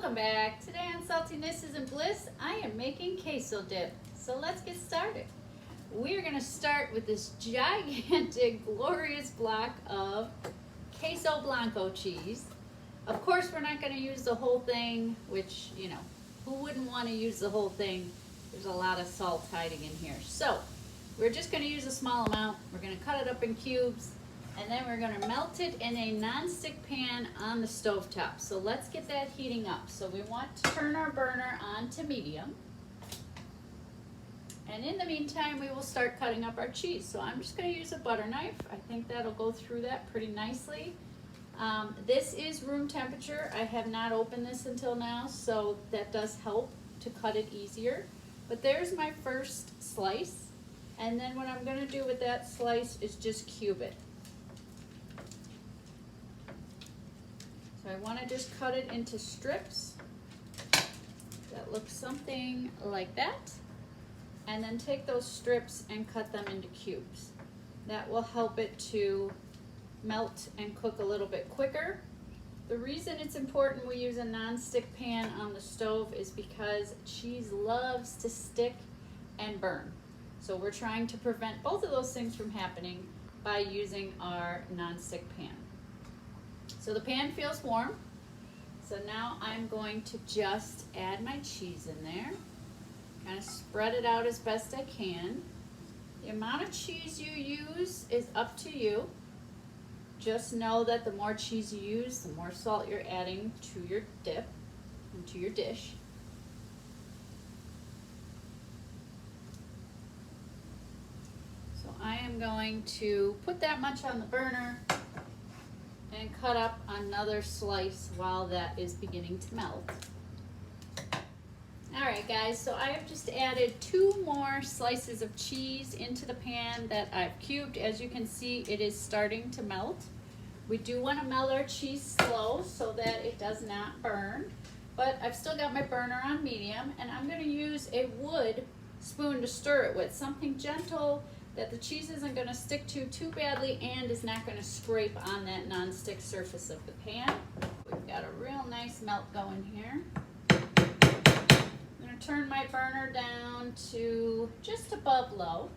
Welcome back. Today on Saltinesses and Bliss, I am making queso dip. So let's get started. We're going to start with this gigantic, glorious block of queso blanco cheese. Of course, we're not going to use the whole thing, which, you know, who wouldn't want to use the whole thing? There's a lot of salt hiding in here. So we're just going to use a small amount. We're going to cut it up in cubes. And then we're going to melt it in a non-stick pan on the stovetop. So let's get that heating up. So we want to turn our burner on to medium. And in the meantime, we will start cutting up our cheese. So I'm just going to use a butter knife. I think that'll go through that pretty nicely. This is room temperature. I have not opened this until now, so that does help to cut it easier. But there's my first slice. And then what I'm going to do with that slice is just cube it. So I want to just cut it into strips that look something like that, and then take those strips and cut them into cubes. That will help it to melt and cook a little bit quicker. The reason it's important we use a non-stick pan on the stove is because cheese loves to stick and burn. So we're trying to prevent both of those things from happening by using our non-stick pan. So the pan feels warm. So now I'm going to just add my cheese in there. Kind of spread it out as best I can. The amount of cheese you use is up to you. Just know that the more cheese you use, the more salt you're adding to your dip and to your dish. So I am going to put that much on the burner and cut up another slice while that is beginning to melt. Alright guys, so I have just added 2 more slices of cheese into the pan that I've cubed. As you can see, it is starting to melt. We do want to melt our cheese slow so that it does not burn, but I've still got my burner on medium, and I'm going to use a wood spoon to stir it with, something gentle that the cheese isn't going to stick to too badly and is not going to scrape on that non-stick surface of the pan. We've got a real nice melt going here. I'm going to turn my burner down to just above low,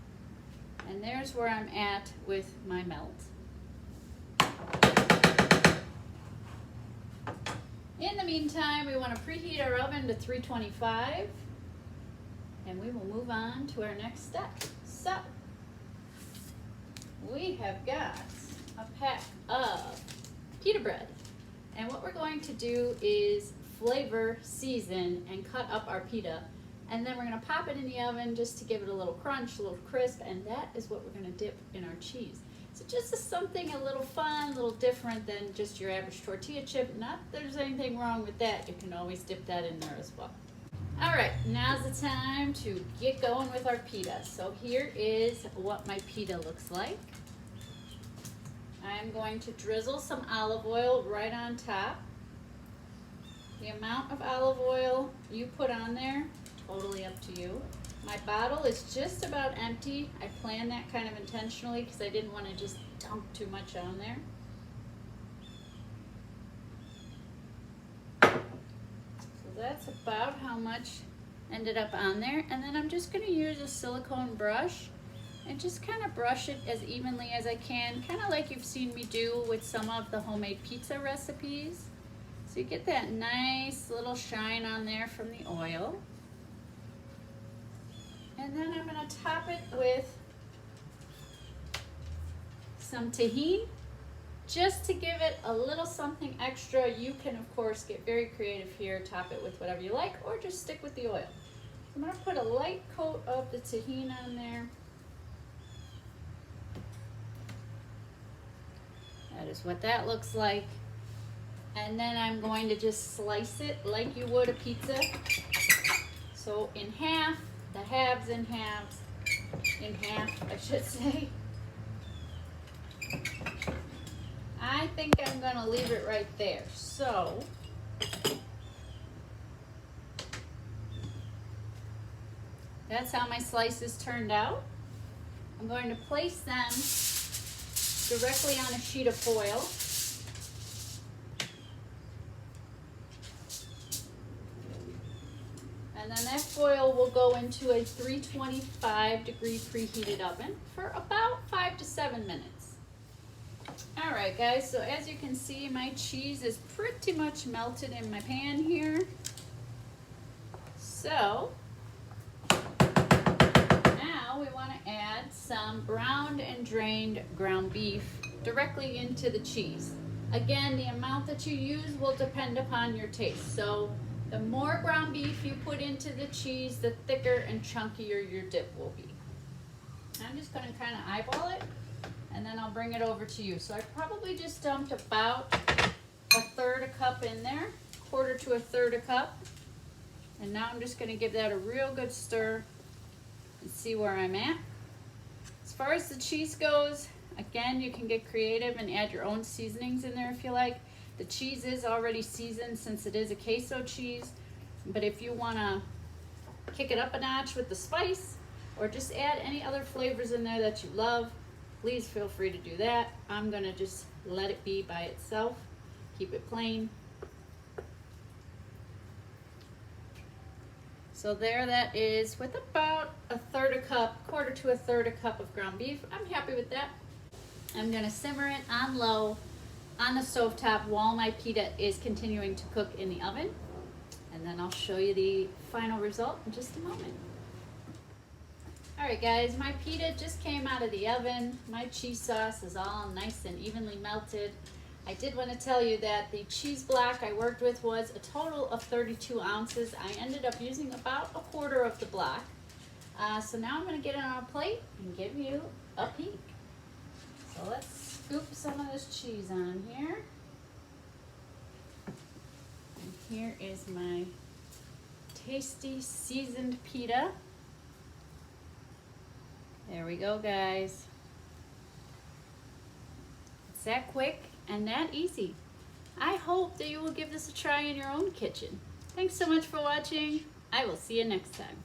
and there's where I'm at with my melt. In the meantime, we want to preheat our oven to 325, and we will move on to our next step. So we have got a pack of pita bread, and what we're going to do is flavor, season, and cut up our pita, and then we're going to pop it in the oven just to give it a little crunch, a little crisp, and that is what we're going to dip in our cheese. So just as something a little fun, a little different than just your average tortilla chip. Not that there's anything wrong with that. You can always dip that in there as well. All right, now's the time to get going with our pita. So here is what my pita looks like. I'm going to drizzle some olive oil right on top. The amount of olive oil you put on there, totally up to you. My bottle is just about empty. I planned that kind of intentionally because I didn't want to just dump too much on there. So that's about how much ended up on there. And then I'm just going to use a silicone brush and just kind of brush it as evenly as I can, kind of like you've seen me do with some of the homemade pizza recipes. So you get that nice little shine on there from the oil. And then I'm going to top it with some tajin, just to give it a little something extra. You can, of course, get very creative here, top it with whatever you like, or just stick with the oil. I'm going to put a light coat of the tajin on there. That is what that looks like. And then I'm going to just slice it like you would a pizza. So in half. The halves in halves, in half, I should say. I think I'm going to leave it right there. So that's how my slices turned out. I'm going to place them directly on a sheet of foil. And then that foil will go into a 325-degree preheated oven for about 5 to 7 minutes. All right, guys, so as you can see, my cheese is pretty much melted in my pan here. So now we want to add some browned and drained ground beef directly into the cheese. Again, the amount that you use will depend upon your taste. So the more ground beef you put into the cheese, the thicker and chunkier your dip will be. I'm just going to kind of eyeball it, and then I'll bring it over to you. So I probably just dumped about 1/3 cup in there, 1/4 to 1/3 cup. And now I'm just going to give that a real good stir and see where I'm at. As far as the cheese goes, again, you can get creative and add your own seasonings in there if you like. The cheese is already seasoned since it is a queso cheese, but if you want to kick it up a notch with the spice or just add any other flavors in there that you love, please feel free to do that. I'm going to just let it be by itself, keep it plain. So there that is with about 1/3 cup, 1/4 to 1/3 cup of ground beef. I'm happy with that. I'm going to simmer it on low on the stovetop while my pita is continuing to cook in the oven. And then I'll show you the final result in just a moment. All right, guys, my pita just came out of the oven. My cheese sauce is all nice and evenly melted. I did want to tell you that the cheese block I worked with was a total of 32 ounces. I ended up using about 1/4 of the block. So now I'm going to get it on a plate and give you a peek. So let's scoop some of this cheese on here. And here is my tasty seasoned pita. There we go, guys. It's that quick and that easy. I hope that you will give this a try in your own kitchen. Thanks so much for watching. I will see you next time.